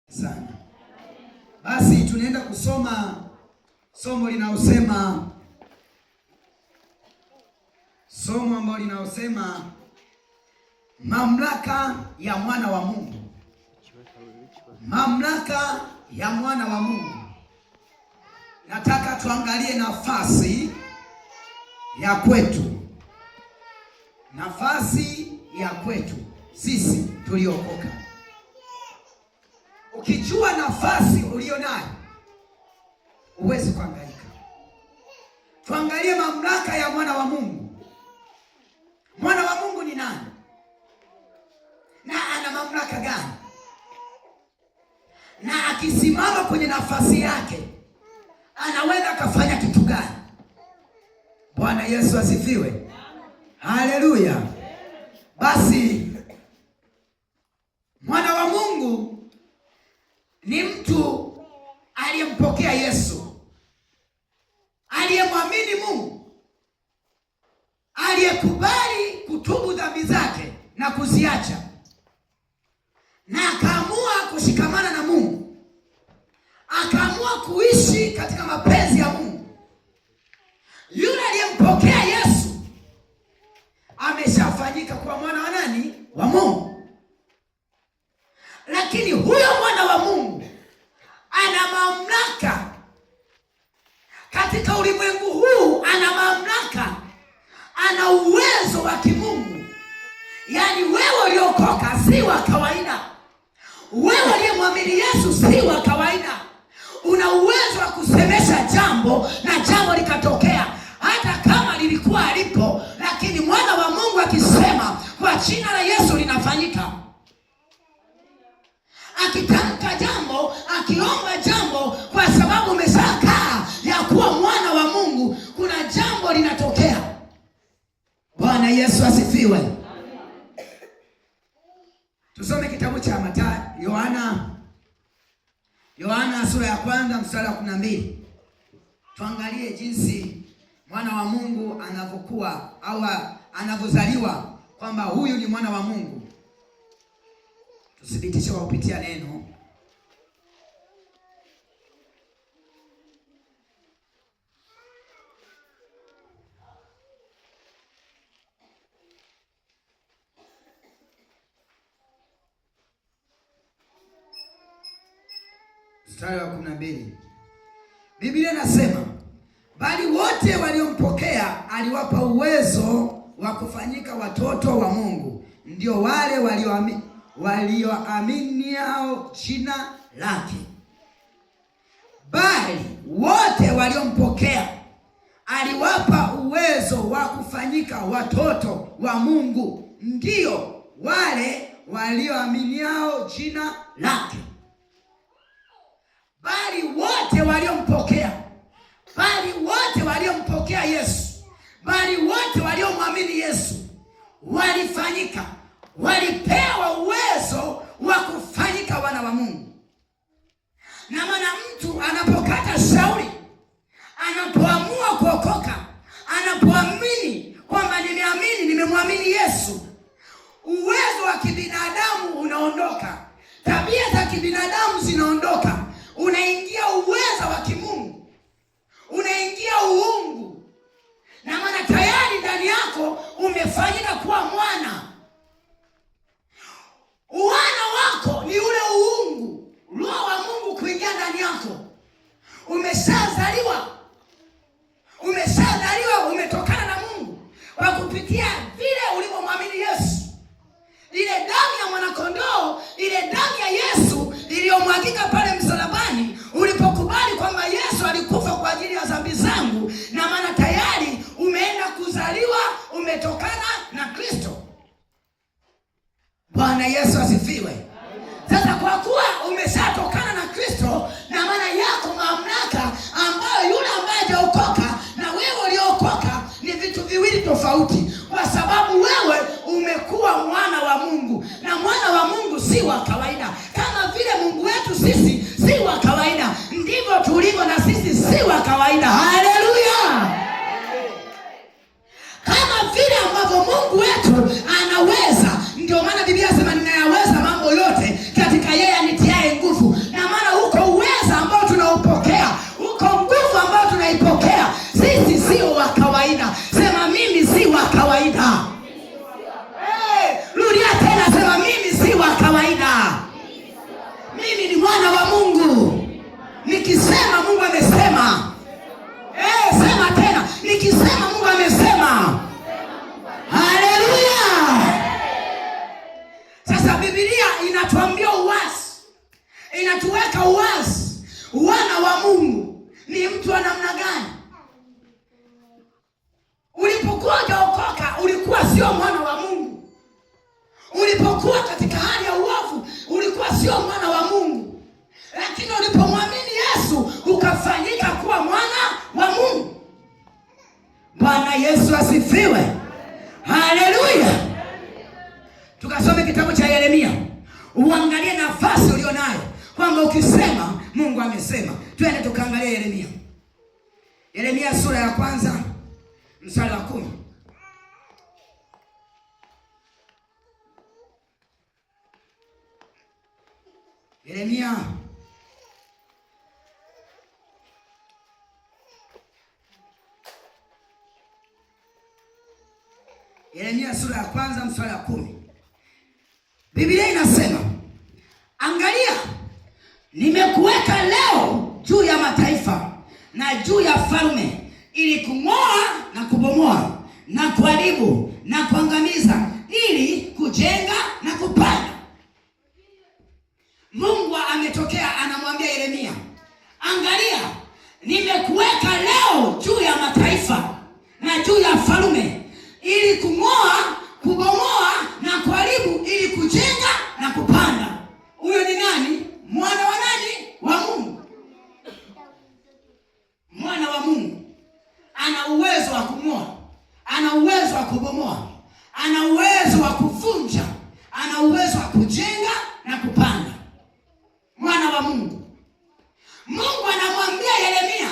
sana. Basi tunaenda kusoma somo ambalo linaosema mamlaka ya mwana wa Mungu. Mamlaka ya mwana wa Mungu. Nataka tuangalie nafasi ya kwetu. Nafasi ya kwetu sisi tuliokoka. Ukijua nafasi ulionayo, huwezi kuhangaika. Tuangalie mamlaka ya mwana wa Mungu. Mwana wa Mungu ni nani? Na ana mamlaka gani? Na akisimama kwenye nafasi yake, anaweza kufanya kitu gani? Bwana Yesu asifiwe. Haleluya. Basi mwana wa Mungu ni mtu aliyempokea Yesu, aliyemwamini Mungu, aliyekubali kutubu dhambi zake na kuziacha, na akaamua kushikamana na Mungu, akaamua kuishi katika mapenzi ya Mungu. Yule aliyempokea Yesu ameshafanyika kuwa mwana wa nani? Wa Mungu. Lakini huyo mwana wa Mungu ana mamlaka katika ulimwengu huu, ana mamlaka, ana uwezo wa kimungu. Yaani wewe uliokoka si wa kawaida. Wewe uliyemwamini Yesu si wa kawaida. Una uwezo wa kusemesha jambo na jambo likatokea, hata kama lilikuwa alipo, lakini mwana wa Mungu akisema kwa jina la Yesu linafanyika. Akitamka jambo, akiomba jambo, kwa sababu umeshakaa ya kuwa mwana wa Mungu, kuna jambo linatokea. Bwana Yesu asifiwe. Tusome kitabu cha Mathayo, Yohana sura ya 1 mstari wa 12. Tuangalie jinsi mwana wa Mungu anavyokuwa au anavyozaliwa, kwamba huyu ni mwana wa Mungu. Tuthibitishe kwa kupitia neno. Mstari wa 12. Biblia inasema, bali wote waliompokea aliwapa uwezo wa kufanyika watoto wa Mungu, ndio wale walioaminiao jina lake. Bali wote waliompokea aliwapa uwezo wa kufanyika watoto wa Mungu, ndio wale walioaminiao jina lake. Bali wote waliompokea, bali wote waliompokea Yesu, bali wote waliomwamini Yesu walifanyika, walipewa uwezo wa kufanyika wana wa Mungu. Na maana mtu anapokata shauri, anapoamua kuokoka, anapoamini kwamba nimemwamini Yesu, uwezo wa kibinadamu unaondoka, tabia za kibinadamu zinaondoka, unaingia uwezo wa kimungu, unaingia uungu. Na maana tayari ndani yako umefanyika kuwa mwana. Uwana wako ni ule uungu, roho wa Mungu kuingia ndani yako. Umeshazaliwa, umetokana na Mungu kwa kupitia vile ulivyomwamini Yesu. Ile damu ya mwanakondoo, ile damu ya Yesu iliyomwagika pale msalabani, ulipokubali kwamba Yesu alikufa kwa ajili ya dhambi zangu, na maana tayari umeenda kuzaliwa, umetokana na Kristo. Bwana Yesu asifiwe. Sasa kwa kuwa umeshatokana na Kristo, na maana yako mamlaka ambayo yule ambaye hajaokoka na wewe uliokoka ni vitu viwili tofauti, kwa sababu wewe umekuwa mwana wa Mungu, na mwana wa Mungu si wa kawaida. Kama vile Mungu wetu sisi si wa kawaida, ndivyo tulivyo na sisi si wa kawaida. Haleluya. Kama vile ambavyo Mungu wetu anaweza, ndio maana Biblia inasema ninayaweza mambo yote katika yeye anitiaye nguvu. inatuweka uwazi wana wa Mungu ni mtu wa namna gani. Ulipokuwa hujaokoka ulikuwa sio mwana wa Mungu. Ulipokuwa katika hali ya uovu ulikuwa sio mwana wa Mungu. Lakini ulipomwamini Yesu ukafanyika kuwa mwana wa Mungu. Bwana Yesu asifiwe. Haleluya. Tukasome kitabu cha Yeremia. Uangalie nafasi ulionayo kwamba ukisema Mungu amesema. Twende tukaangalie Yeremia. Yeremia sura ya 1 mstari wa 10. Yeremia sura ya 1 mstari wa 10. Biblia inasema, angalia, nimekuweka leo juu ya mataifa na juu ya falme, ili kung'oa na kubomoa na kuharibu na kuangamiza, ili kujenga na kupanda. Mungu ametokea anamwambia Yeremia, angalia, nimekuweka leo juu ya mataifa na juu ya falme, ili kung'oa, kubomoa na kuharibu, ili kujenga na kupanda. Huyo ni nani? Mwana wa nani? Wa Mungu. Mwana wa Mungu ana uwezo wa kung'oa, ana uwezo wa kubomoa, ana uwezo wa kuvunja, ana uwezo wa kujenga na kupanda. Mwana wa Mungu. Mungu anamwambia Yeremia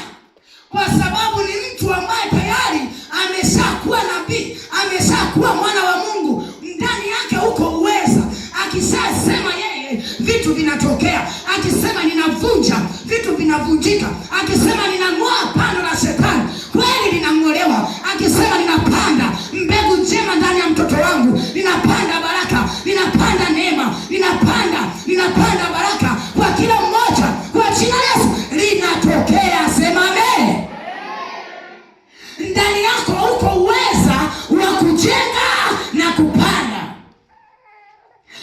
kwa sababu ni mtu ambaye tayari ameshakuwa nabii, ameshakuwa mwana wa Mungu. Ndani yake huko uweza. Akishasema yeye vitu vinatokea. Akisema ninavunja, vitu vinavunjika. Akisema ninang'oa pando la shetani, kweli linang'olewa. Akisema ninapanda mbegu njema ndani ya mtoto wangu, ninapanda baraka, ninapanda neema, ninapanda baraka kwa kila mmoja, kwa jina la Yesu linatokea. Sema amen. Ndani yako uko uweza wa kujenga na kupanda.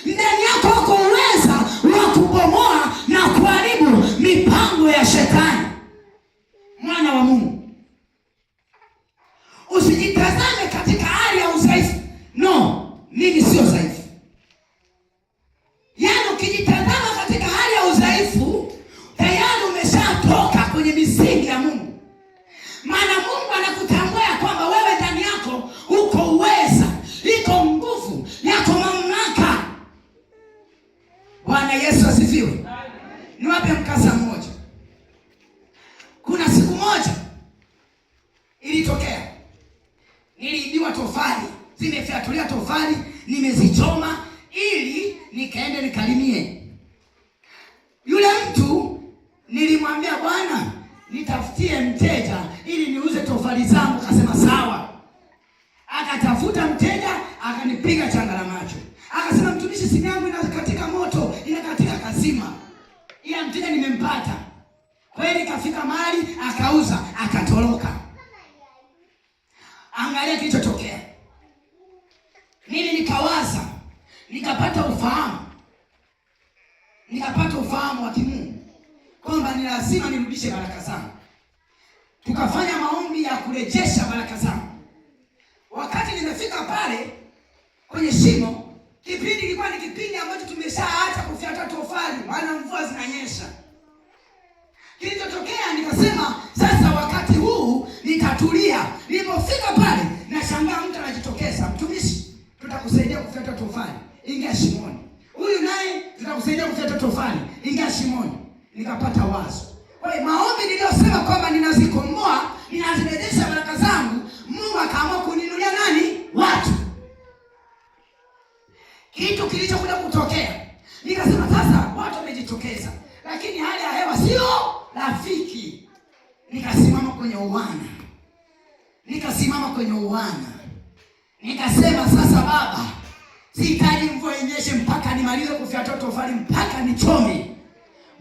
Ndani yako uko uweza wa kubomoa na kuharibu mipango ya shetani. Mwana wa Mungu, usijitazame katika hali ya udhaifu. No, mimi sio dhaifu. Yaani ukijitazama katika hali ya udhaifu, tayari umeshatoka kwenye misingi ya Mungu. Maana Mungu anakutambua kwamba wewe ndani yako uko uweza, iko nguvu, yako mamlaka. Bwana Yesu asifiwe. Niwape mkasa mmoja. Kuna siku moja ilitokea, niliibiwa tofali, zimefyatulia tofali, nimezichoma ili nikaende nikalimie. Yule mtu nilimwambia, bwana, nitafutie mteja ili niuze tofali zangu. Akasema sawa. Akatafuta mteja, akanipiga changala macho. Akasema, mtumishi, simu yangu inakatika moto, inakatika kazima. Ila mteja nimempata. Kweli kafika mahali akauza, akatoroka. Angalia kilichotokea. Mimi nikawaza, nikapata ufahamu wa kimungu kwamba ni lazima nirudishe baraka zangu. Tukafanya maombi ya kurejesha baraka zangu. Wakati nimefika pale kwenye shimo, kipindi kilikuwa ni kipindi ambacho tumeshaacha kufyata tofali, maana mvua zinanyesha. Kilichotokea, nikasema sasa wakati huu nitatulia. Nilipofika pale, nashangaa mtu anajitokeza, mtumishi, tutakusaidia kufyata tofali, ingia shimoni. Huyu naye, tutakusaidia kufyata tofali, ingia shimoni. Nikapata wazo. Kwa hiyo maombi niliyosema kwamba ninazikomboa, ninazirejesha baraka zangu, Mungu akaamua kuninulia nani? Watu. Kitu kilichokuja kutokea, nikasema sasa watu wamejitokeza, lakini hali ya hewa sio rafiki. Nikasimama kwenye uwanja. Nikasema sasa, Baba, sihitaji mvua inyeshe mpaka nimalize kufyatua tofali, mpaka nichome.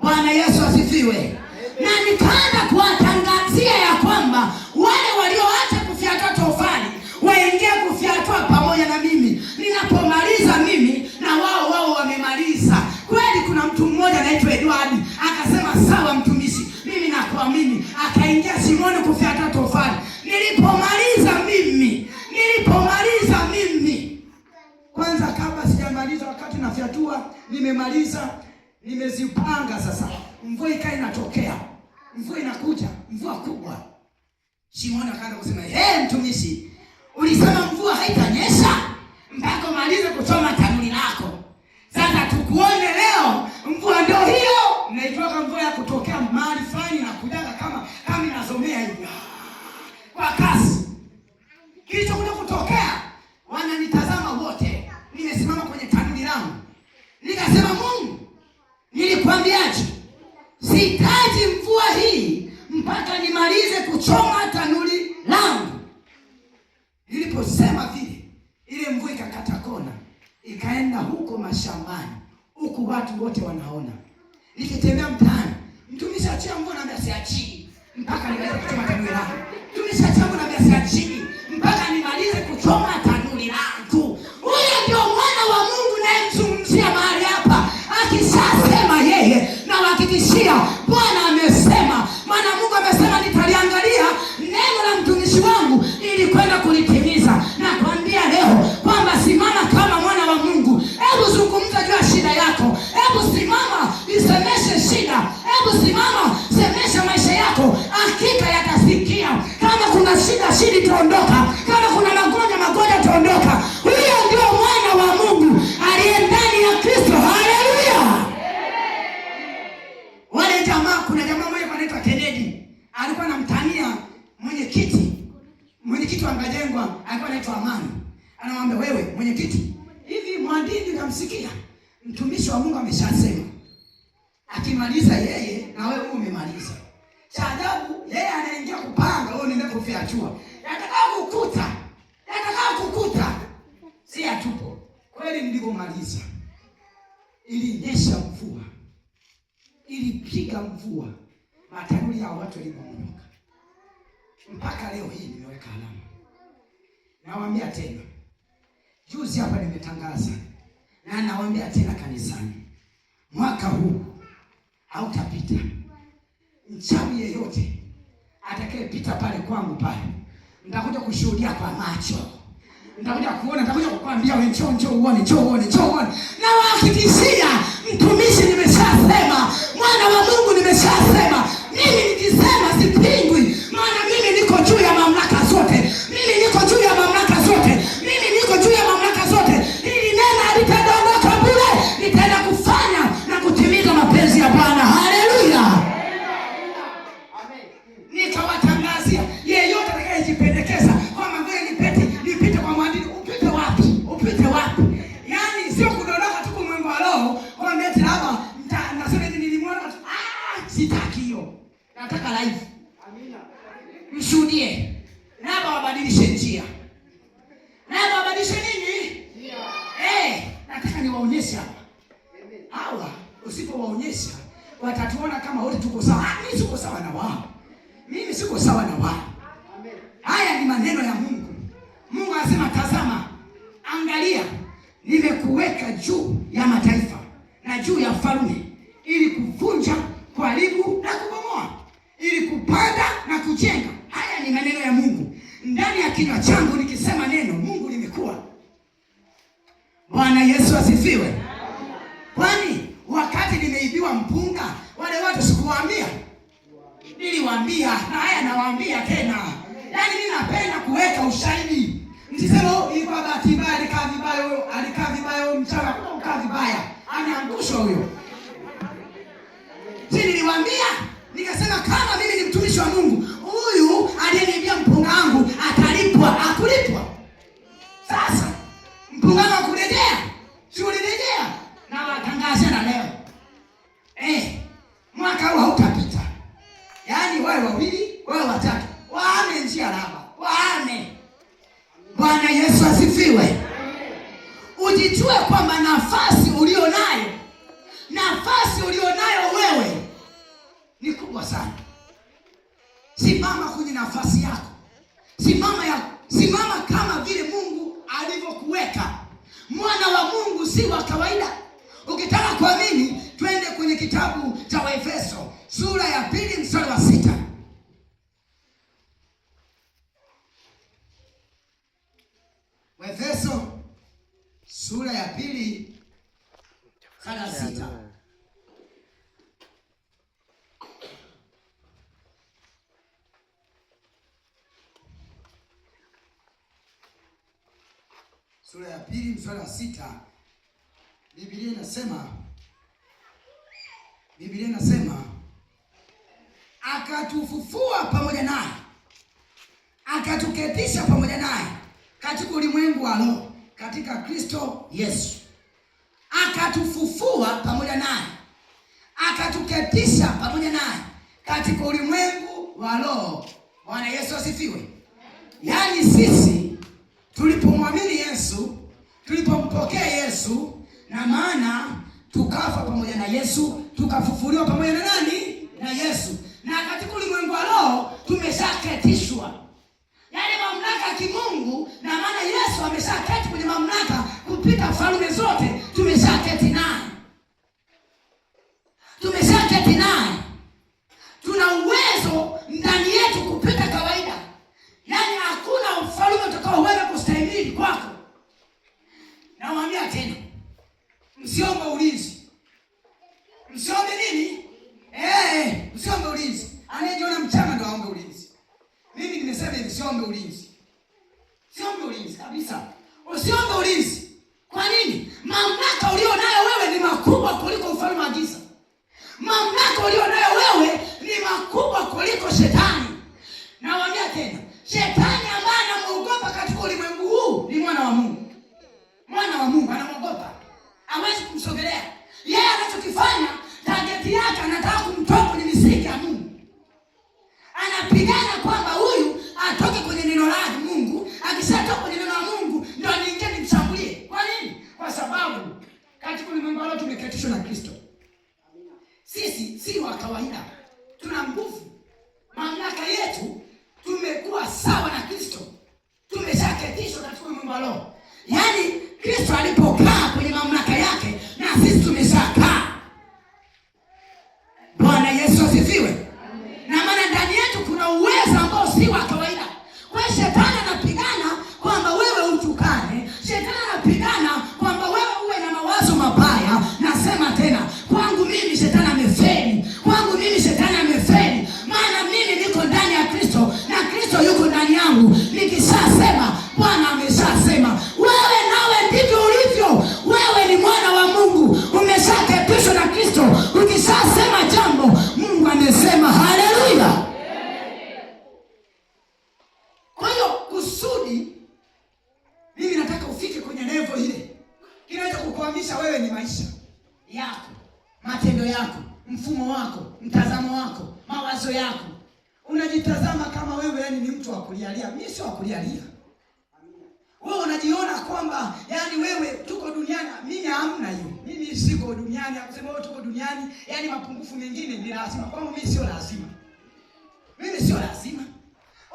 Bwana Yesu asifiwe. Na nikaanza kuwatangazia ya kwamba wale walioacha kufyatua tofali waingie kufyatua pamoja na mimi. Ninapomaliza mimi, na wao wamemaliza. Kweli kuna mtu mmoja anaitwa Edward, akasema sawa mtumishi, mimi nakuamini. Akaingia shimoni kufyata tofali. Nilipomaliza mimi kwanza, kabla sijamaliza, wakati nafyatua nimemaliza, nimezipanga sasa, mvua ikae inatokea, mvua inakuja, mvua kubwa. Shimoni akaanza kusema, mtumishi, ulisema mvua haitanyesha mpaka umalize kuchoma tanuri lako. Sasa tukuone leo, mvua ndio hiyo. Naitoka mvua ya kutokea mahali fulani na kujaga kama inazomea hivi kwa kasi. Kilichokuja kutokea, wananitazama wote, nimesimama kwenye tanuri langu. Nikasema, Mungu, nilikwambiaje? Sihitaji mvua hii mpaka nimalize kuchoma tanuri langu. Niliposema vile, ile mvua ikakata kona, ikaenda huko mashambani, huku watu wote wanaona. Nikitembea mtaani, mtumishi achia mvua, naambia siachii mpaka nimalize kuchoma tanuri langu. Mtumishi achia mvua, naambia siachii mpaka nimalize kuchoma tanuri langu. Huyo ndio mwana wa Mungu naye mzungumzia mahali hapa. Akishasema yeye, na hakikishia Bwana amesema. Maana Mungu amesema nitaliangalia neno la mtumishi wangu ili kwenda kulitimiza. Na kuambia leo kwamba simama kama mwana wa Mungu. Hebu zungumza juu ya shida yako. Hebu simama isemeshe shida. Hebu simama semesha maisha yako. Hakika yatasikia. Kama kuna shida itaondoka. Kama kuna magonjwa itaondoka. Huyo ndio mwana wa Mungu aliye ndani ya Kristo. Haleluya. Wale jamaa, kuna jamaa mmoja anaitwa Kennedy, alikuwa anamtania mwenyekiti wa Ngajengwa, alikuwa anaitwa Amani. Anamwambia, wewe mwenyekiti, hivi mwadili unamsikia? Mtumishi wa Mungu ameshasema akimaliza yeye na wewe umemaliza. Cha ajabu, yeye anaingia kupanga, wewe unaenda kufiachua. Yatakao kukuta. Si atupo. Kweli nilipomaliza, ilinyesha mvua. Ilipiga mvua. Matanuri ya watu yalibomoka. Mpaka leo hii nimeweka alama. Nawaambia tena, juzi hapa nimetangaza, na nawaambia tena kanisani, mwaka huu hautapita. Mchawi yeyote atakayepita pale kwangu pale, nitakuja kushuhudia kwa macho. Nitakuja kuona, nitakuja kukwambia wewe, njoo uone. Na wahakikishia mtumishi, nimeshasema, mwana wa Mungu nimeshasema. Mimi nikisema sipingwi, maana mimi niko juu ya mamlaka zote. Hili neno halitadondoka bure, nitaenda kufanya na kutimiza mapenzi ya Bwana. Haleluya. Amen. Nikawatangazia yeyote atakayejipendekeza kwamba ngoja nipite kwa mwadili. Upite wapi? Yaani sio kudondoka tu kwa Mungu wa roho, kwa mbeti hapa nasema nilimwona tu. Sitaki hiyo. Nataka live. Amina. Mshuhudie. Naomba wabadilishe njia. Naomba wabadilishe nini? Njia. Nataka niwaonyeshe hapa. Hawa usipowaonyesha watatuona kama wote tuko sawa. Mimi siko sawa na wao. Mimi siko sawa na wao. Amen. Haya ni maneno ya Mungu. Mungu anasema, tazama, angalia, nimekuweka juu ya mataifa na juu ya falme, ili kuvunja, kuharibu na kubomoa, ili kupanda na kujenga. Haya ni maneno ya Mungu. Ndani ya kinywa changu nikisema neno, Mungu limekuwa. Bwana Yesu asifiwe. Kwani wakati nimeibiwa mpunga, wale watu sikuwaambia? Niliwaambia, na haya nawaambia tena. Yaani mimi napenda kuweka ushahidi. Msisema ilikuwa bahati mbaya, alikaa vibaya huyo mchana, kukaa vibaya, anaangushwa huyo. Si niliwaambia? Nikasema kama mimi ni mtumishi wa Mungu, huyu aliyeniibia mpunga wangu atalipwa, akulipwa. Sasa mpunga wangu kurejea, si ulirejea, na watangaza na leo. Mwaka huu hautapita. Yaani wewe wawili, wewe watatu, waame njia laba, waame. Bwana Yesu asifiwe. Ujijue kwamba nafasi ulionayo wewe ni kubwa sana. Simama kwenye nafasi yako. Simama kama vile Mungu alivyokuweka. Mwana wa Mungu si wa kawaida. Ukitaka kuamini, twende kwenye kitabu cha Waefeso sura ya 2 mstari wa 6. Waefeso sura ya 2 mstari wa 6. Sura ya 2 mstari wa 6. Biblia inasema akatufufua pamoja naye, akatuketisha pamoja naye katika ulimwengu wa roho katika Kristo Yesu. Akatufufua pamoja naye, akatuketisha pamoja naye katika ulimwengu wa roho. Bwana Yesu asifiwe. Yaani sisi tulipomwamini Yesu, tulipompokea Yesu, na maana tukafa pamoja na Yesu, tukafufuliwa pamoja na nani? Na Yesu. Na katika ulimwengu wa roho tumeshaketishwa, yaani mamlaka ya kimungu, na maana Yesu ameshaketi kwenye mamlaka kupita falme zote. Tumeshaketi naye, tumeshaketi naye. Tuna uwezo ndani yetu kupita kawaida, yaani hakuna ufalme utakaoweza kustahimili kwako. Nawaambia tena, msiombe ulinzi. Msiombe nini? Msiombe ulinzi. Anayejiona mchana ndo aombe ulinzi. Mimi nimesema hivi, msiombe ulinzi. Siombe ulinzi kabisa. Usiombe ulinzi. Kwa nini? Mamlaka ulionayo wewe ni makubwa kuliko ufalme wa giza. Mamlaka ulionayo wewe ni makubwa kuliko shetani. Nawaambia tena, shetani ambaye anamuogopa katika ulimwengu huu ni mwana wa Mungu. Mwana wa Mungu anamuogopa, hawezi kumsogelea. Yeye anachokifanya, target yake anataka kumtoa kwenye misingi ya Mungu. Anapigana kwamba huyu atoke kwenye neno la Mungu. Akishatoka kwenye neno la Mungu ndio aniingie nimshambulie. Kwa nini? Kwa sababu katika ulimwengu leo tumeketishwa na Kristo. Sisi si wa kawaida. Tuna nguvu. Mamlaka yetu tumekuwa sawa na Kristo. Tumeshaketishwa katika ulimwengu leo. Yaani Kristo alipokaa kwenye mamlaka yake, na sisi tumeshakaa. Bwana Yesu asifiwe. Na maana ndani yetu kuna uwezo ambao si wa kawaida. Kwa hiyo shetani anapigana kwamba wewe utukane. Shetani anapigana kwamba wewe uwe na mawazo mabaya. Nasema tena, kwangu mimi shetani amefeli. Kwangu mimi shetani amefeli. Maana mimi niko ndani ya Kristo na Kristo yuko ndani yangu. Nikishasema, Bwana ameshasema. Wewe nawe ndivyo ulivyo. Wewe ni mwana wa Mungu. Umeshaketishwa na Kristo. Ukishasema jambo, Mungu amesema. Haleluya. Kwa hiyo kusudi, mimi nataka ufike kwenye level ile. Kinaweza kukuhamisha wewe ni maisha yako, matendo yako, mfumo wako, mtazamo wako, mawazo yako. Unajitazama kama wewe yani ni mtu wa kulialia. Mimi sio wa kulialia. Wewe unajiona kwamba yani wewe tuko duniani. Mimi hamna hiyo. Mimi siko duniani. Akusema wewe tuko duniani, yani mapungufu mengine ni lazima. Kwangu mimi sio lazima. Mimi sio lazima.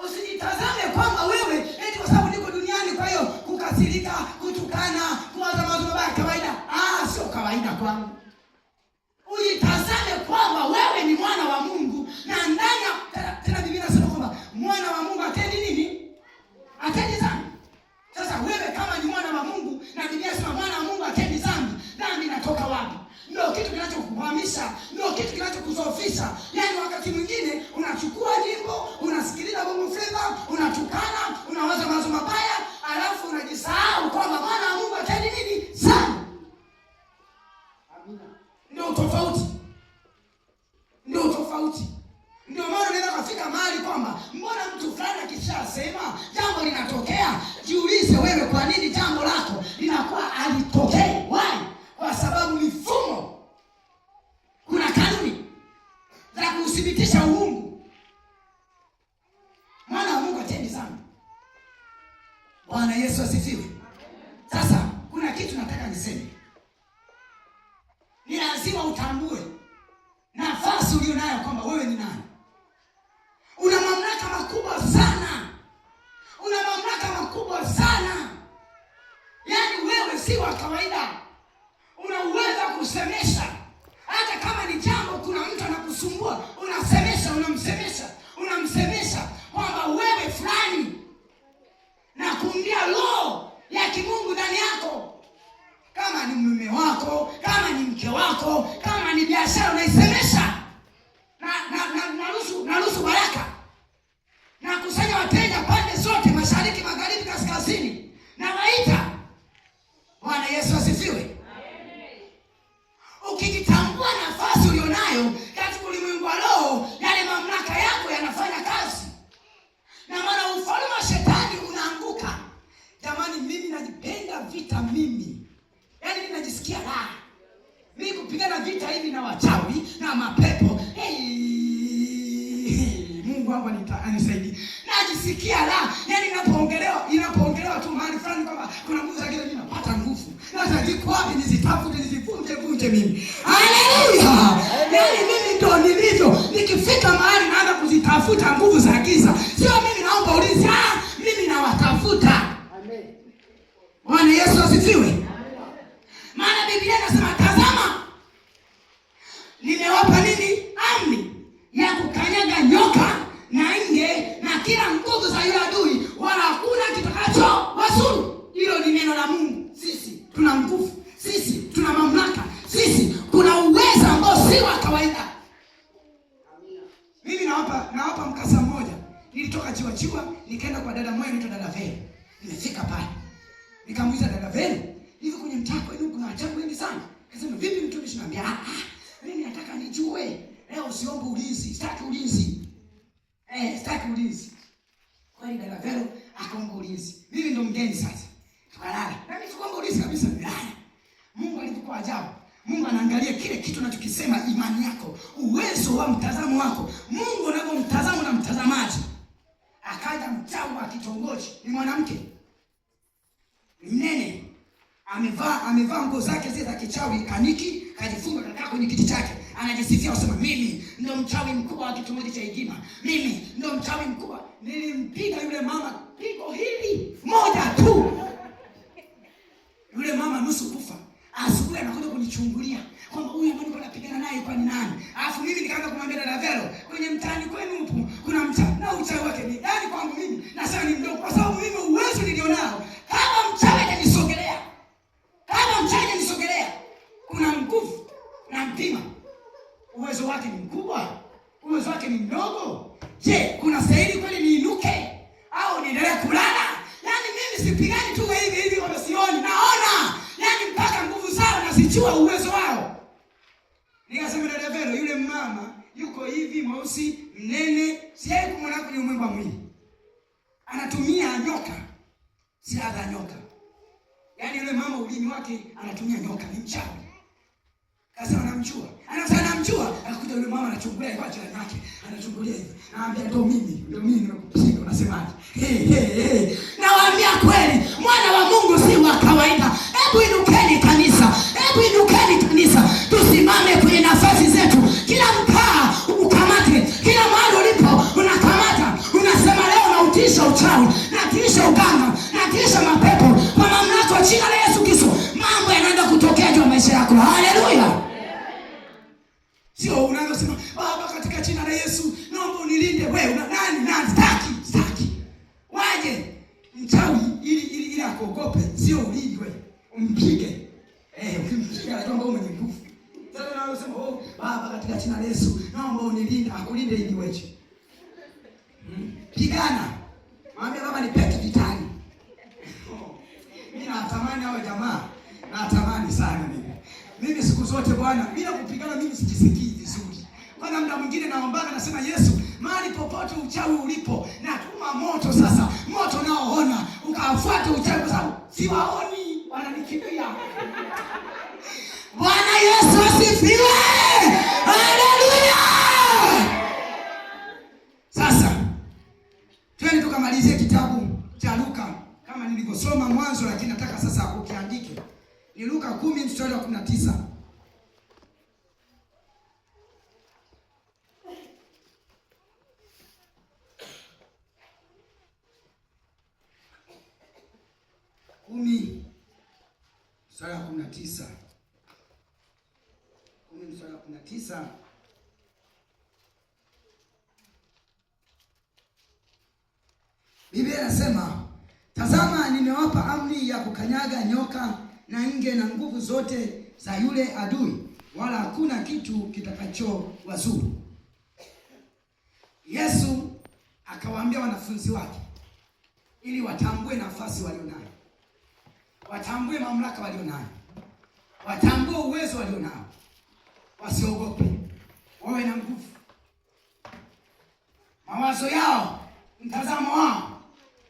Usijitazame kwamba wewe eti kwa sababu niko duniani kwa hiyo kukasirika, kutukana, kuwaza mawazo mabaya kawaida. Sio kawaida kwangu. Ujitazame kwamba wewe ni mwana wa Mungu, na ndani tena Biblia inasema kwamba mwana wa Mungu atendi nini? Atendi dhambi. Sasa wewe kama ni mwana wa Mungu na Biblia inasema mwana wa Mungu atendi dhambi, dhambi inatoka wapi? Ndio kitu kinachokuhamisha, ndio kitu kinachokuzofisha. Yaani wakati mwingine unachukua nyimbo, unasikiliza bongo flava, unatukana, unawaza mawazo mabaya, alafu unajisahau kwamba mwana wa Mungu atendi nini? Dhambi. Amina. Ndio tofauti. Ndio tofauti. Ndio maana unaweza kufika mahali kwamba mbona mtu fulani akishasema jambo linatokea, jiulize wewe kwa nini jambo lako linakuwa alitokee? Why? Kwa sababu mifumo, kuna kanuni za kudhibitisha uungu. Mwana wa Mungu atendi dhambi. Bwana Yesu asifiwe. Sasa kuna kitu nataka niseme. Ni lazima utambue nafasi ulionayo kwamba wewe ni nani. Una mamlaka makubwa sana. Una mamlaka makubwa sana. Yaani wewe si wa kawaida. Unaweza kusemesha hata kama ni jambo, kuna mtu anakusumbua, unamsemesha kwamba wewe fulani, na kumdia roho ya kimungu ndani yako. Kama ni mume wako, kama ni mke wako, kama ni biashara, unaisemesha na ruhusu baraka, na kusanya wateja pande zote, mashariki, magharibi, kaskazini, na waita. Bwana Yesu asifiwe. Ukijitambua nafasi ulionayo katika ulimwengu wa roho, yale mamlaka yako yanafanya kazi, na maana ufalme wa shetani unaanguka. Jamani, mimi najipenda vita mimi. Yaani mimi najisikia raha. Mimi kupigana vita hivi na wachawi na mapepo. Mungu wangu anisaidie. Najisikia raha. Yaani inapoongelewa tu mahali fulani kwamba kuna nguvu zake, mimi napata nguvu. Sasa ziko wapi nizitafute, nizivunje mimi. Haleluya! Yaani mimi ndo nilivyo. Nikifika mahali naanza kuzitafuta nguvu za giza. Sio mimi naomba ulinzi. Mimi nawatafuta. Amen. Bwana Yesu asifiwe. Maana Biblia inasema, tazama, nimewapa nini? Amri ya kukanyaga nyoka na nge na kila nguvu za yule adui, wala hakuna kitakacho wasuru. Hilo ni neno la Mungu. Sisi tuna nguvu, sisi tuna mamlaka, sisi kuna uwezo ambao si wa kawaida. Mimi nawapa mkasa mmoja. Nilitoka Chiwa nikaenda kwa dada mmoja anaitwa dada Vero. Nimefika pale, nikamuuliza dada Vero, hivi kwenye mtaa kwenu kuna ajabu wengi sana? Akasema, vipi mtumishi? Niambia, mimi nataka nijue leo, usiombe ulinzi, sitaki ulinzi. Sitaki ulinzi. Kwa hiyo dada Vero akaomba ulinzi. Mimi ndo mgeni sasa. Tukalala. Na mimi tukaomba ulinzi kabisa. Mungu alikuwa ajabu. Mungu anaangalia kile kitu unachokisema, imani yako, uwezo wa mtazamo wako. Mungu unapomtazama na mtazamaji. Akaja mchawi wa kitongoji, ni mwanamke mnene, amevaa nguo zake zile za kichawi, kaniki, kajifunga, kakaa kwenye kiti chake, anajisifia kusema, mimi ndo mchawi mkubwa wa kitongoji cha Igima, mimi ndo mchawi mkubwa. Nilimpiga yule mama pigo hili moja tu, yule mama nusu kufa. Asubuhi anakuja kunichungulia kwamba huyu ambaye nilikuwa napigana naye kwa ni nani. Alafu mimi nikaanza kumwambia dada Vero, kwenye mtaani kwenu huko kuna mchawi, na uchawi wake ni yani kwangu mimi nasema ni mdogo, kwa sababu mimi uwezo nilionao, kama mchawi atanisogelea, kuna nguvu na mpima. Uwezo wake ni mkubwa, uwezo wake ni mdogo. Je, kuna stahili kweli niinuke au niendelee kulala? Yaani mimi sipigani tu hivi kwa sioni, naona. Yaani mpaka nguvu zao nazijua, uwezo wao. Nikasema dada Vero, yule mama yuko hivi mweusi, mnene, sijai kumwona kwenye ulimwengu wa mwili. Anatumia nyoka. Silaha nyoka. Yaani yule mama ulimi wake anatumia nyoka, ni mchawi. Kasema namjua. Akakuja yule mama anachungulia kwa jirani yake. Anachungulia hivi. Naambia ndo mimi nimekupiga, unasemaje? Nawaambia kweli, mwana wa Mungu si wa kawaida. Hebu inukeni kanisa. Tusimame kwenye nafasi zetu. Kila mkaa ukamate. Kila mahali ulipo unakamata. Unasema leo nautisha uchawi, natisha uganga, natisha mapepo kwa mamlaka ya jina la Yesu Kristo. Mambo yanaenda kutokea juu ya maisha yako. Haleluya. Sio unaanza kusema, Baba katika jina la Yesu naomba unilinde. Wewe nani? Sitaki. Waje mchawi ili akuogope, sio ulindwe. Umpige. Ukimpiga anaomba wewe mwenye nguvu. Sasa unaanza kusema, Baba katika jina la Yesu naomba unilinde, akulinde ili wewe. Pigana. Mwambie Baba nipeke vitani. Mimi natamani hao jamaa. Natamani sana mimi. Mimi siku zote Bwana, bila kupigana mimi sijisikii vizuri. Kwanza muda mwingine naombaga nasema, Yesu, mahali popote uchawi ulipo, natuma moto sasa. Moto naoona, ukafuate uchawi kwa sababu siwaoni, wananikimbia. Bwana Yesu asifiwe. Haleluya. Sasa twende tukamalizie kitabu cha Luka kama nilivyosoma mwanzo, lakini nataka sasa ukiandike. Ni Luka 10 mstari wa 19. Mstari wa 19. 9. Biblia inasema, tazama nimewapa amri ya kukanyaga nyoka na nge na nguvu zote za yule adui, wala hakuna kitu kitakachowazuru. Yesu akawaambia wanafunzi wake ili watambue nafasi walionayo, watambue mamlaka walionayo, watambue uwezo walionao, wasiogope, wawe na nguvu. Mawazo yao, mtazamo wao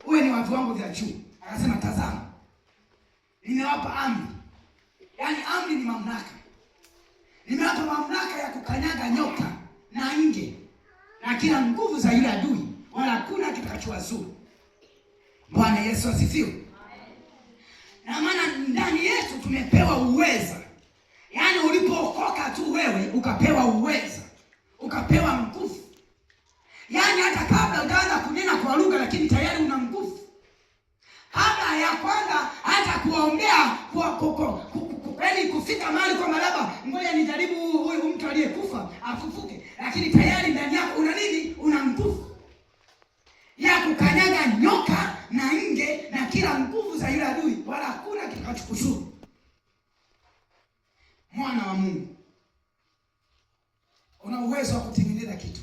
uwe ni watu wangu vya juu. Akasema, tazama nimewapa amri. Yaani amri ni mamlaka. Nimewapa mamlaka ya kukanyaga nyoka na nge na kila nguvu za yule adui, wala hakuna kitakachowazuru. Bwana Yesu asifiwe. Na maana ndani yetu tumepewa uweza. Yaani ulipookoka tu wewe ukapewa uweza, ukapewa nguvu. Yaani hata kabla utaanza kunena kwa lugha, lakini tayari una nguvu. Kabla ya kwanza hata kuombea yaani kufika mahali kwa labda ngoja nijaribu huyu mtu aliyekufa afufuke, lakini tayari ndani yako una nini? Una nguvu ya kukanyaga nyoka na nge na kila nguvu za yule adui, wala hakuna kitakachokuzuru. Mwana wa Mungu, una uwezo wa kutengeneza kitu.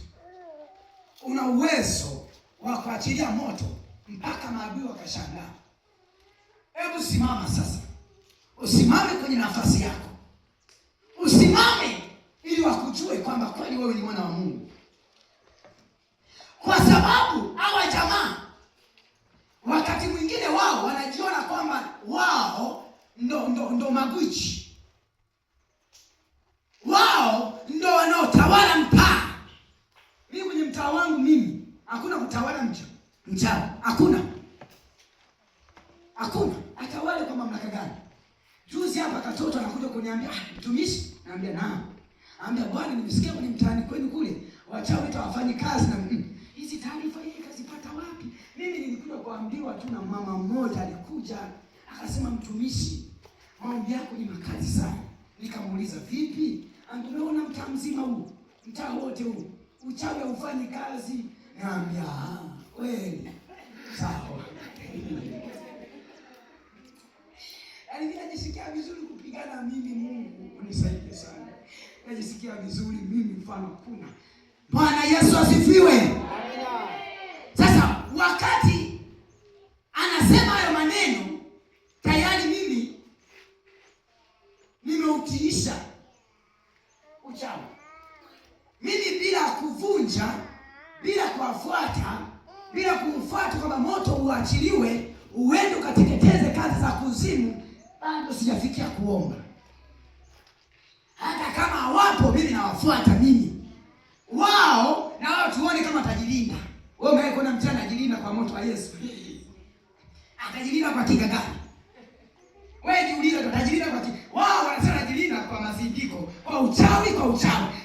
Una uwezo wa kuachilia moto mpaka maadui wakashangaa. Hebu simama sasa. Usimame kwenye nafasi yako. Usimame ili wakujue kwamba kweli wewe ni mwana wa Mungu. Kwa sababu hawa jamaa wakati mwingine wao wanajiona kwamba wao ndo magwiji. Wao ndo wanaotawala mtaa. Mimi kwenye mtaa wangu mimi hakuna kutawala mchana. Hakuna. Atawale kwa mamlaka gani? Juzi hapa katoto anakuja kuniambia, mtumishi, naambia naam. Anambia, bwana nimesikia kwenye mtaani kwenu kule wachawi hawafanyi kazi na hizi taarifa hii kazipata wapi? Mimi nilikuja kuambiwa tu na mama mmoja alikuja akasema, mtumishi, maombi yako ni makali sana. Nikamuuliza, vipi? Angeona mtaa mzima huu, mtaa wote huu uchawi haufanyi kazi. Naambia, kweli. Sawa. Yaani mimi najisikia vizuri kupigana mimi, Mungu unisaidie sana. Najisikia vizuri mimi, mfano kuna. Bwana Yesu asifiwe. Amina. Sasa wakati anasema hayo maneno, tayari mimi nimeutiisha uchawi. Mimi bila kuvunja, bila kuwafuata, bila kumfuata kwamba moto uachiliwe uende ukateketeze kazi za kuzimu, bado sijafikia kuomba. Hata kama hawapo mimi nawafuata mimi. Wao na wao tuone kama atajilinda. Wewe umeona mchana ajilinda kwa moto wa Yesu. Atajilinda kwa kinga gani? Wewe jiulize, atajilinda kwa kinga. Wao wanasema ajilinda kwa mazindiko, kwa uchawi.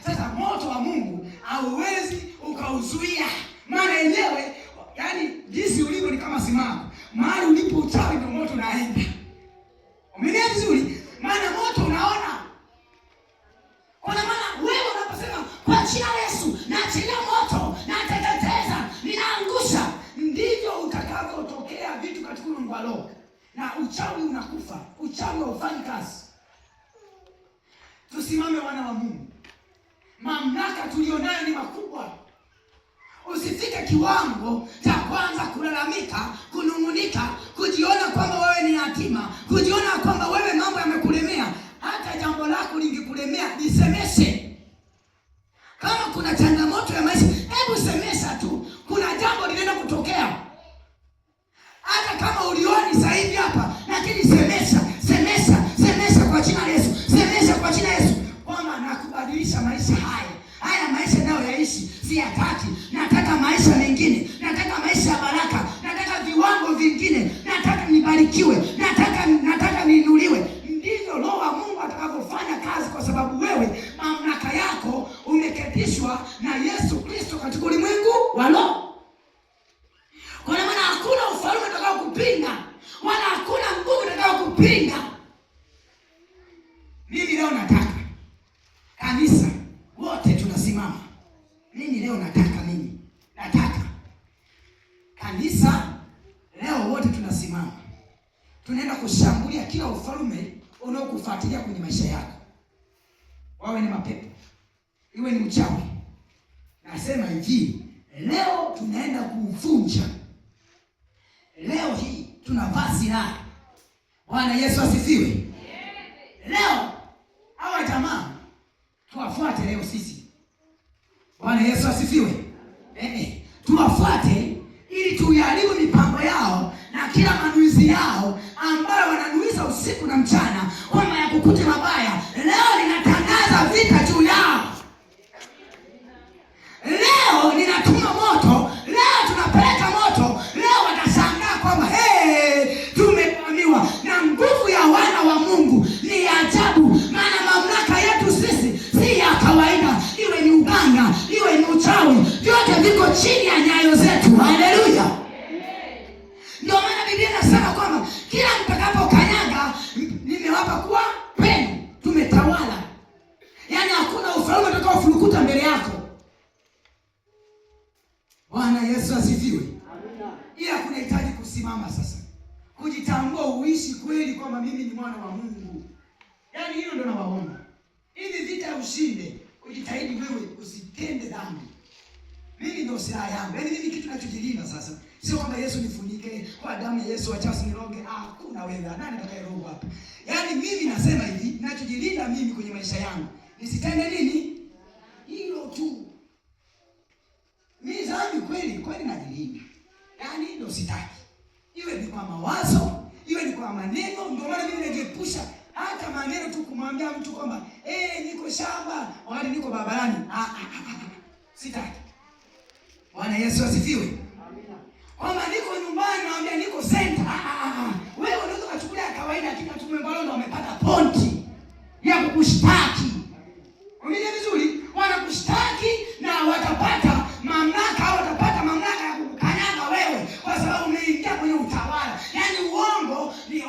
Sasa moto wa Mungu hauwezi ukauzuia. Maana yenyewe yaani jinsi ulivyo ni kama simama. Mahali ulipo uchawi ndio moto unaenda. Umeelewa vizuri? Maana moto unaona. Kwa maana wewe unaposema kwa jina la Yesu naachilia moto, nateketeza, ninaangusha, ndivyo utakavyotokea vitu katika ulimwengu wa roho. Na uchawi unakufa, uchawi haufanyi kazi. Tusimame wana wa Mungu. Mamlaka tulionayo ni makubwa. Usifike kiwango cha kwanza kulalamika, kunungunika, kujiona kwamba wewe ni yatima, kujiona kwamba wewe mambo yamekulemea. Hata jambo lako lingekulemea, lisemeshe. Kama kuna changamoto ya maisha, hebu semesha tu. Kuna jambo linaenda kutokea. Hata kama ulioni sasa hivi hapa, lakini semesha kwa jina la Yesu. Semesha kwa jina la Yesu kwamba nakubadilisha maisha haya. Haya maisha nayo yaishi siyataki. Nataka maisha mengine. Nataka maisha ya baraka. Nataka viwango vingine. Nataka nibarikiwe. Nataka niinuliwe. Ndivyo Roho wa Mungu atakapofanya kazi, kwa sababu wewe mamlaka yako umeketishwa na Yesu Kristo katika ulimwengu wa roho. Kwa maana hakuna ufalme utakao kupinga, wala hakuna nguvu utakao kupinga. Mimi leo nataka kanisa leo nataka kanisa leo wote tunasimama. Tunaenda kushambulia kila ufalme unaokufuatilia kwenye maisha yako. Wawe ni mapepo, iwe ni mchawi. Nasema hivi, leo tunaenda kuvunja. Leo hii tunavaa silaha. Bwana Yesu asifiwe. Leo hawa jamaa tuwafuate leo sisi. Bwana Yesu asifiwe. Tuwafuate ili tuharibu mipango yao na kila manuizi yao ambayo wananuiza usiku na mchana kwamba ya kukute mabaya. Leo ninatangaza vita juu yao. Leo ninatuma moto. Leo tunapeleka moto. Leo watashangaa kwamba tumevamiwa. Na nguvu ya wana wa Mungu ni ajabu, maana mamlaka yetu sisi si ya kawaida. Iwe ni uganga, iwe ni uchawi, vyote viko chini ya nyayo zetu. Haleluya. Ndio maana Biblia inasema kwamba kila mtakapokanyaga nimewapa kuwa penu. Tumetawala. Yaani hakuna ufalme utakaofurukuta mbele yako. Bwana Yesu asifiwe. Amina. Ila kunahitaji kusimama sasa. Kujitambua, uishi kweli kwamba mimi ni mwana wa Mungu. Yaani hilo ndio nawaomba. Hivi vita ushinde, ujitahidi wewe usitende dhambi. Mimi ndio silaha yangu. Yaani mimi kitu ninachojilinda sasa. Sio kwamba Yesu nifunike kwa damu ya Yesu, acha usiniroge. Hakuna wewe. Nani atakayeroga hapa? Yaani mimi nasema hivi, ninachojilinda mimi kwenye maisha yangu, nisitende nini? Hilo tu. Mimi dhambi kweli najilinda. Yaani ndio sitaki. Iwe ni kwa mawazo, iwe ni kwa maneno. Ndio maana mimi najiepusha hata maneno tu kumwambia mtu kwamba niko shamba wakati niko barabarani. Sitaki. Bwana Yesu asifiwe. Amina. Kwamba niko nyumbani naambia niko center. Wewe unaweza kuchukulia kawaida kika tumembalo ndio wamepata ponti ya kukushtaki. Umeelewa vizuri? Wanakushtaki na watapata mamlaka au watapata mamlaka ya kukukanyaga wewe kwa sababu umeingia kwenye utawala. Yaani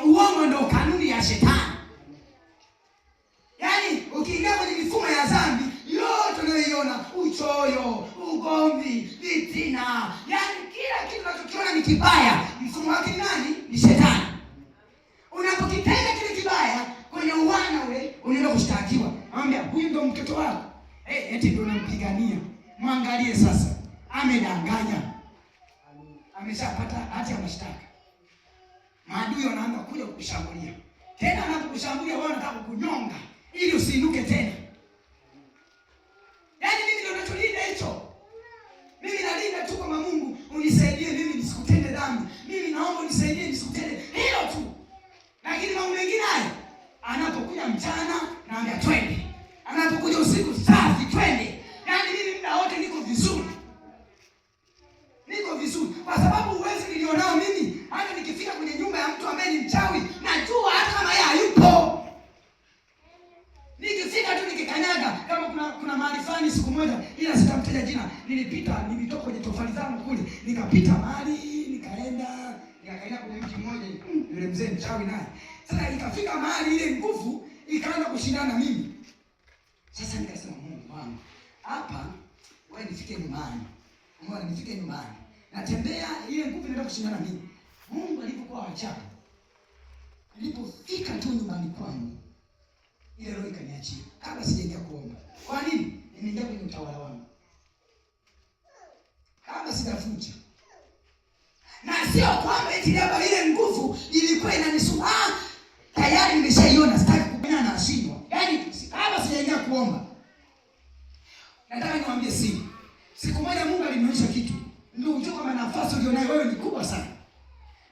uongo ndio kanuni ya shetani. Yaani ukiingia kwenye mifumo ya dhambi yote unayoiona, uchoyo, ugomvi, fitina, yaani kila kitu unachokiona ni kibaya, mfumo wake ni nani? Ni shetani. Unapokitenda kile kibaya kwenye uwana ule, unaenda kushtakiwa. Mwambia huyu ndio mtoto wako. Eti ndio unampigania. Mwangalie sasa. Amedanganya. Ameshapata hati ya mashtaka. Maadui wanaanza kuja kukushambulia. Tena anapokushambulia wao wanataka kukunyonga ili usiinuke tena. Yaani mimi ndio ninacholinda hicho. Mimi nalinda tu kwa Mungu, unisaidie mimi nisikutende dhambi. Mimi naomba unisaidie nisikutende hilo tu. Lakini mambo mengine haya anapokuja mchana naambia twende. Anapokuja usiku safi twende. Yaani mimi muda wote niko vizuri. Niko vizuri kwa sababu uwezo nilionao mimi hata nikifika kwenye nyumba ya mtu ambaye ni mchawi najua hata kama yeye hayupo. Nikifika tu nikikanyaga kama kuna mahali fulani siku moja ila sitamtaja jina, nilitoka kwenye tofali zangu kule, nikapita mahali, nikaenda kwenye mti mmoja, yule mzee mchawi naye. Sasa ikafika mahali ile nguvu ikaanza kushindana na mimi. Sasa nikasema Mungu wangu, hapa wewe nifike nyumbani. Mungu nifike nyumbani. Natembea ile nguvu inaenda kushindana na mimi. Mungu alipokuwa ajabu. Nilipofika tu nyumbani kwangu, ile roho ikaniachia kabla sijaingia kuomba. Kwa nini? Nimeingia kwenye utawala wangu. Kabla sijafunja. Na sio kwamba eti labda ile nguvu ilikuwa inanisumbua. Tayari nimeshaiona, sitaki kupenya na ashindwa. Yaani kabla sijaingia kuomba. Nataka niwaambie siri. Siku moja Mungu alinionyesha kitu. Ndio ujue kama nafasi ulionayo wewe ni kubwa sana.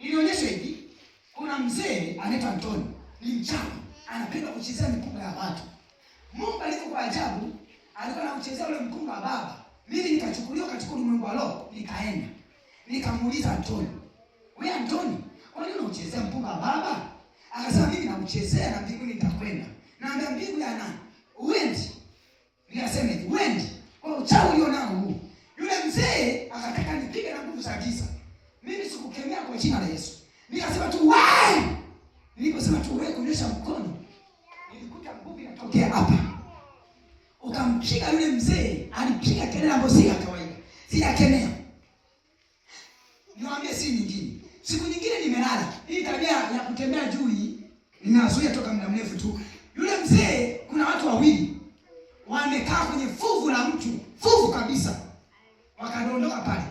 Nilionyeshwa hivi. Kuna mzee anaitwa Antoni. Ni mchawi. Anapenda kuchezea mikunga ya watu. Mungu alipokuwa ajabu, alikuwa anachezea ule mkunga wa baba. Mimi nikachukuliwa katika ulimwengu wa roho, nikaenda. Nikamuuliza Antoni, "Wewe Antoni, kwa nini unachezea mkunga wa baba?" Akasema, "Mimi nauchezea na mbinguni nitakwenda." Naambia, "Mbingu ya nani?" "Uendi." Nikasema, "Uendi." Kwa uchawi ulionao huu. Yule mzee akataka nipige na nguvu za giza. Mimi sikukemea kwa jina la Yesu. Nikasema tu, "Wewe!" Niliposema tu wewe kuonyesha mkono, nilikuta nguvu inatokea hapa. Ukampiga yule mzee mzee alipiga kelele ambayo si ya kawaida, si ya kemea. Niwaambie si nyingine. Siku nyingine nimelala. Hii tabia ya kutembea juu hii ninazuia toka muda mrefu tu. Yule mzee, kuna watu wawili wamekaa kwenye fuvu la mtu, fuvu kabisa. Wakadondoka pale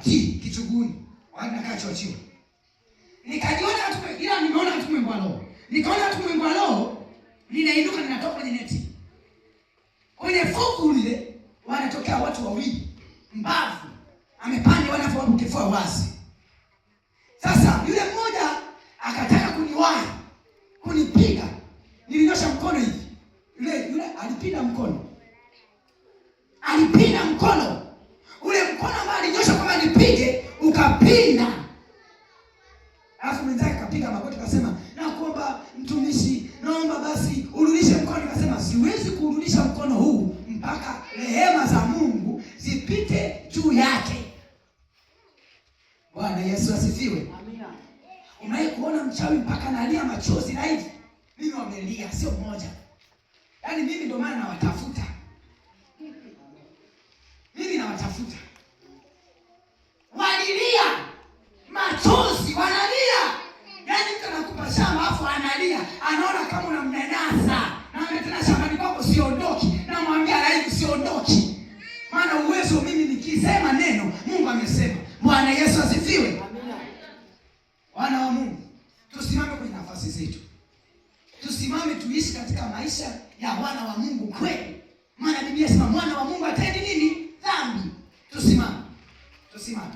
kichuguni. Wanakaa chochio. Nikajiona tu, ila nimeona tu mwembo roho. Nikaona tu mwembo roho, ninainuka ninatoka kwenye neti. Kwenye fuvu lile wanatokea watu wawili. Mbavu amepanda wanafahamu kifua wazi. Sasa yule mmoja akataka kuniwahi, kunipiga. Nilinyosha mkono hivi. Yule alipinda mkono. Alipinda mkono. Ule mkono ambao alinyosha kama nipige ukapinda. Alafu mwenzake akapiga magoti akasema, "Nakuomba mtumishi, naomba basi urudishe mkono." Nikasema, "Siwezi kurudisha mkono huu mpaka rehema za Mungu zipite juu yake." Bwana Yesu asifiwe. Amina. Unaye kuona mchawi mpaka analia machozi na hivi? Mimi wamelia sio mmoja. Yaani mimi ndio maana nawatafuta. Mimi nawatafuta. Walilia machozi, wanalia. Yaani mtu anakupa shamba afu analia, anaona kama unamnyanasa. Na tena shambani kwako siondoki. Namwambia hivi siondoki. Maana uwezo mimi nikisema neno, Mungu amesema. Bwana Yesu asifiwe. Amina. Wana wa Mungu, tusimame kwenye nafasi zetu. Tusimame tuishi katika maisha ya wana wa Mungu kweli. Maana Biblia inasema mwana wa Mungu hatendi nini? Dhambi. Tusimame. Tusimame.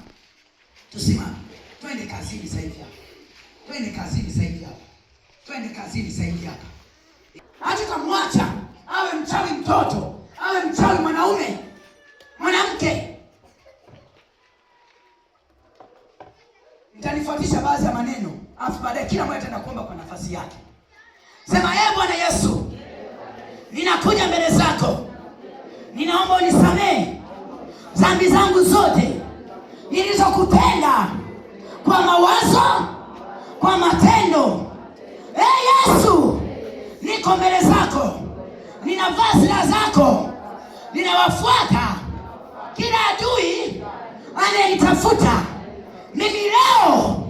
Tusimame. Twende kazini sasa hivi hapa. Twende kazini sasa hivi hapa. Twende kazini sasa hivi hapa. Acha kumwacha awe mchawi mtoto, awe mchawi mwanaume, mwanamke. Nitanifuatisha baadhi ya maneno, afu baadaye kila mmoja ataenda kuomba kwa nafasi yake. Sema, Bwana Yesu, ninakuja mbele zako. Ninaomba unisamehe dhambi zangu zote nilizokutenda kwa mawazo, kwa matendo. Yesu, niko mbele zako. Ninavaa silaha zako. Ninawafuata kila adui anayenitafuta. Mimi leo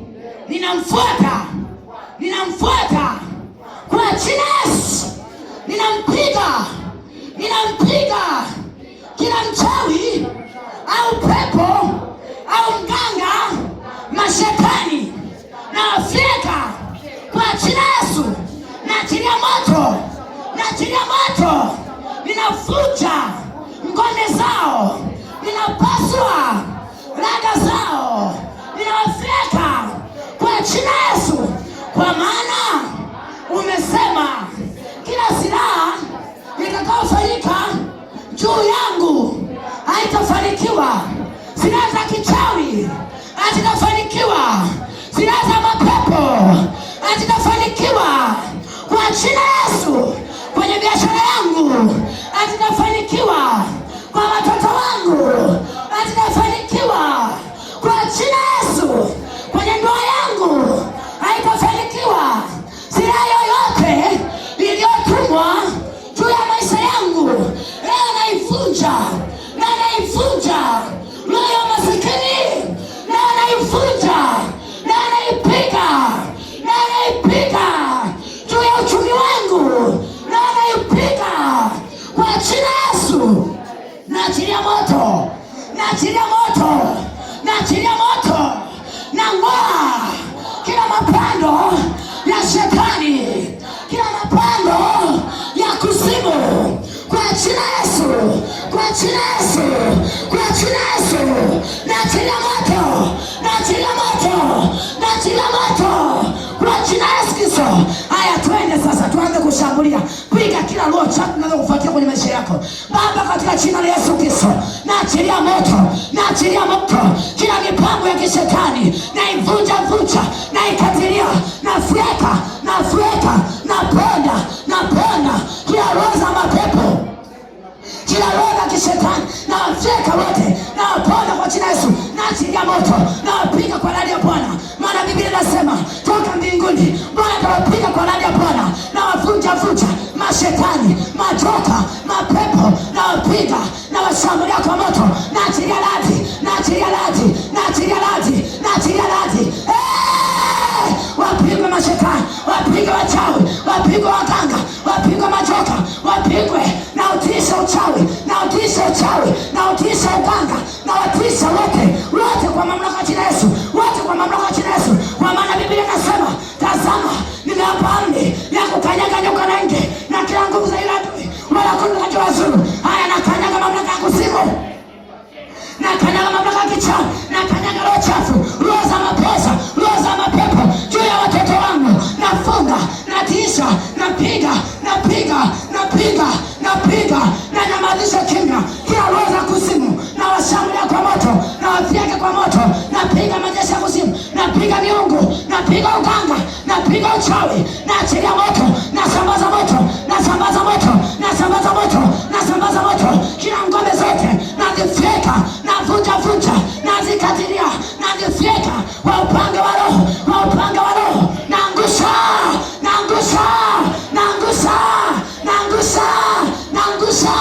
ninamfuata kwa jina Yesu. Ninampiga kila mchawi au pepo au mganga, mashetani na afyeka kwa jina Yesu. Naachilia moto, ninafuta ngome zao, ninapasua raga zao, ninawafyeka kwa jina Yesu. Kwa maana umesema kila silaha itakayofanyika juu yangu haitafanikiwa. Silaha za kichawi hazitafanikiwa, silaha za mapepo hazitafanikiwa kwa jina Yesu. Kwenye biashara yangu hazitafanikiwa, kwa watoto wangu hazitafanikiwa kwa jina Yesu. Kwenye ndoa yangu haitafanikiwa. Silaha yoyote iliyotumwa juu ya maisha yangu leo naivunja. Roho ya masikini leo naivunja, naipiga juu ya uchumi wangu, naipiga kwa jina Yesu. Naachilia moto, nang'oa kila mapando ya shetani, kila mapando ya kuzimu kwa jina Yesu. Naachilia moto kwa jina Yesu Kristo. Haya, twende sasa, tuanze kushambulia. Piga kila roho chafu tunaweza kufuatia kwenye maisha yako. Baba, katika jina la Yesu Kristo, naachilia moto kila mipango ya kishetani, naivunja, naikatilia, nafyeka, naponda kila roho za mapepo, kila roho za kishetani, nawafyeka wote, nawaponda kwa jina Yesu. Naachilia moto, nawapiga kwa radi ya Bwana. Maana Biblia inasema toka mbinguni Bwana atawapiga kwa radi ya Bwana. Nawavunja mashetani, majoka, mapepo, nawapiga, nawashambulia kwa moto, naachilia radi, naachilia radi, naachilia radi, naachilia radi. Wapigwe mashetani, wapigwe wachawi, wapigwe waganga, wapigwe majoka, wapigwe na utisha uchawi, na utisha uchawi, na utisha uganga, na watisha wote kwa mamlaka ya Yesu, wote kwa mamlaka ya Yesu. Kwa maana Biblia inasema, tazama nimewapa amri ya kukanyaga nyoka na nge na kila nguvu za adui, wala hakuna wazuru. Haya, nakanyaga mamlaka ya kuzimu, nakanyaga mamlaka ya kichawi, nakanyaga roho chafu, roho za mapoza, roho za mapepo juu ya watoto wangu. Nafunga, natisha, napiga, napiga, napiga, napiga, na nyamazisha kimya kila roho za kuzimu, na washambulia kwa moto, na wafyeke kwa moto. Napiga majeshi ya kuzimu, napiga miungu, napiga uganga, napiga uchawi, naachilia moto, nasambaza moto, nasambaza moto, nasambaza moto, nasambaza moto. Kila ngome zote nazifyeka, navunja, nazikatilia, nazifyeka kwa upanga wa Roho, kwa upanga wa Roho. Naangusha, naangusha, naangusha, naangusha, naangusha.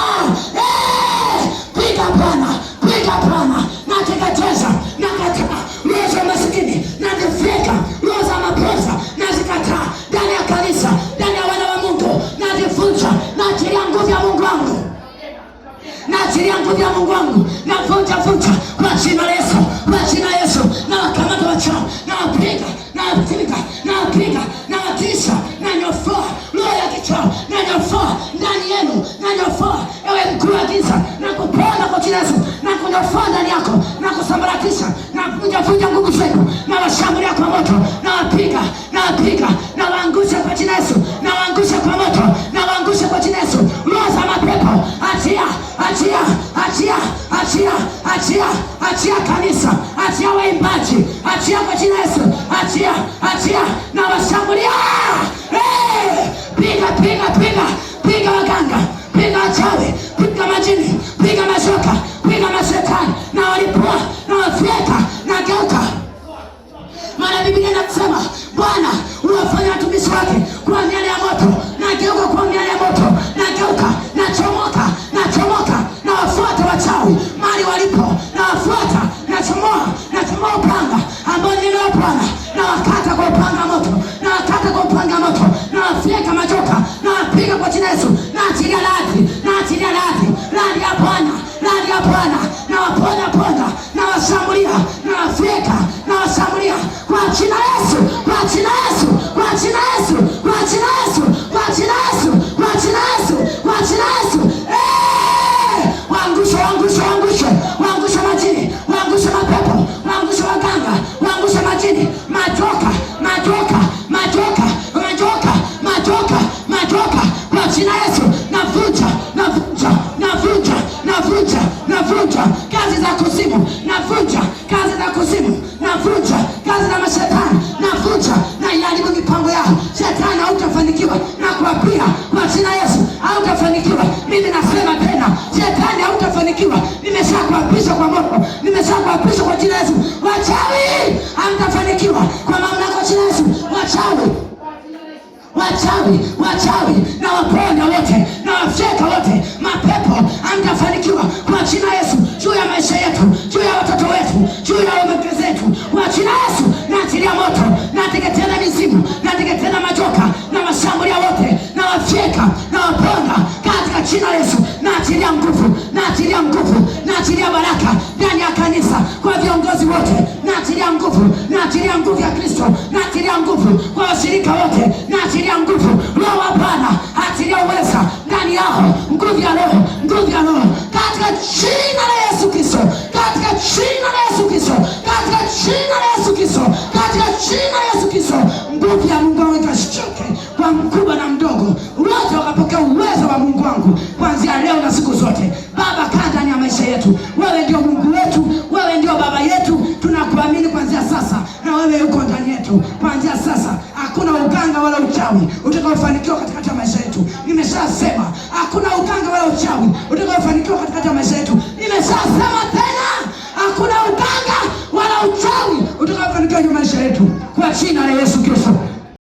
Piga Bwana, piga Bwana. Nateketeza, nakataa roho za masikini, nazifyeka roho za mapoza, nazikataa ndani ya kanisa, ndani ya wana wa Mungu, nazivunja. Naachilia nguvu ya Mungu wangu, naachilia nguvu ya Mungu wangu, navunja kwa jina la Yesu, kwa jina la Yesu. Na wakamata wachawi, na wapiga, na wapiga, na wapiga, na watisha, na nyofoa roho ya kichawi, na nyofoa ndani yenu, na nyofoa ewe mkuu wa giza, na kuponda kwa jina la Yesu, na kunyofoa ndani yako, na kusambaratisha, na vunja nguvu zenu, na washambulia kwa moto, na wapiga, na wapiga, na waangusha kwa jina la Yesu, na waangusha kwa moto, na waangusha kwa jina la Yesu. Roho za mapepo, achia, achia, achia, achia, achia, achia kanisa, achia waimbaji, achia kwa jina la Yesu, achia, achia, na washambulia. Piga, piga, piga, piga waganga, piga wachawi, piga majini, piga masoka, piga mashetani, na walipua, na wafyeka, na geuka. Maana Biblia inasema Bwana huwafanya watumishi wake kuwa miale ya moto, na geuka kuwa miale ya moto, na geuka, na chomoka, na chomoka, na wafuata wachawi mali walipo, na wafuata, na chomoa upanga ambao ni neno la Bwana, na wakata kwa upanga moto, na wakata kwa upanga moto, na wafyeka majoka, na wapiga kwa jina la Yesu. Na achilia radi, na achilia radi, radi ya Bwana, radi ya Bwana, na waponda, na washambulia, na wafyeka, na washambulia kwa jina la Yesu, kwa jina la Yesu, kwa jina la Yesu, kwa jina la Yesu, kwa jina la Yesu, kwa jina la Yesu, kwa jina la Yesu. Waangushe, waangushe, waangushe, waangushe majini, waangushe mapepo, waangushe waganga, waangushe majini, majoka, majoka, majoka, majoka, majoka, majoka kwa jina la Yesu. Navunja, navunja, navunja, navunja, navunja kazi za kuzimu, navunja kazi za kuzimu, navunja kazi za mashetani, navunja na iharibu mipango yao. Shetani hautafanikiwa, na kuapia kwa jina la Yesu, hautafanikiwa. Mimi nasema tena, shetani hautafanikiwa. Nimeshakuapisha kwa moto, nimeshakuapisha kwa jina la Yesu. Wachawi hamtafanikiwa kwa mamlaka ya jina la Yesu. Wachawi, wachawi, wachawi, na waponda wote, na wafyeka wote, mapepo hamtafanikiwa kwa jina la Yesu. Juu ya maisha yetu, juu ya watoto wetu, juu ya wameke zetu, kwa jina la Yesu. Naachilia moto, nateketeza mizimu, nateketeza majoka, na mashambulia wote, na wafyeka, na waponda katika jina la Yesu. Naachilia nguvu, naachilia nguvu, naachilia baraka ndani ya kanisa kwa viongozi wote, naachilia nguvu, naachilia nguvu ya Kristo, naachilia nguvu kwa washirika wote, naachilia nguvu. Roho wa Bwana achilia uweza ndani yao, nguvu ya Roho, nguvu ya Roho katika jina la Yesu Kristo, katika jina la Yesu Kristo, katika jina la Yesu Kristo, katika jina la Yesu Kristo. Nguvu ya Mungu wangu ikashuke kwa mkubwa na mdogo, wote wakapokea uwezo wa Mungu wangu kuanzia leo na siku zote. Baba, kaa ndani ya maisha yetu. Wewe ndio Mungu wetu, wewe ndio Baba yetu. Tunakuamini kuanzia sasa, na wewe uko ndani yetu kuanzia sasa. Hakuna uganga wala uchawi utakaofanikiwa katika maisha yetu. Nimeshasema hakuna uganga wala uchawi utakaofanikiwa katika maisha yetu. Nimeshasema tena, hakuna uganga wala uchawi utakaofanikiwa katika maisha yetu kwa jina la Yesu Kristo.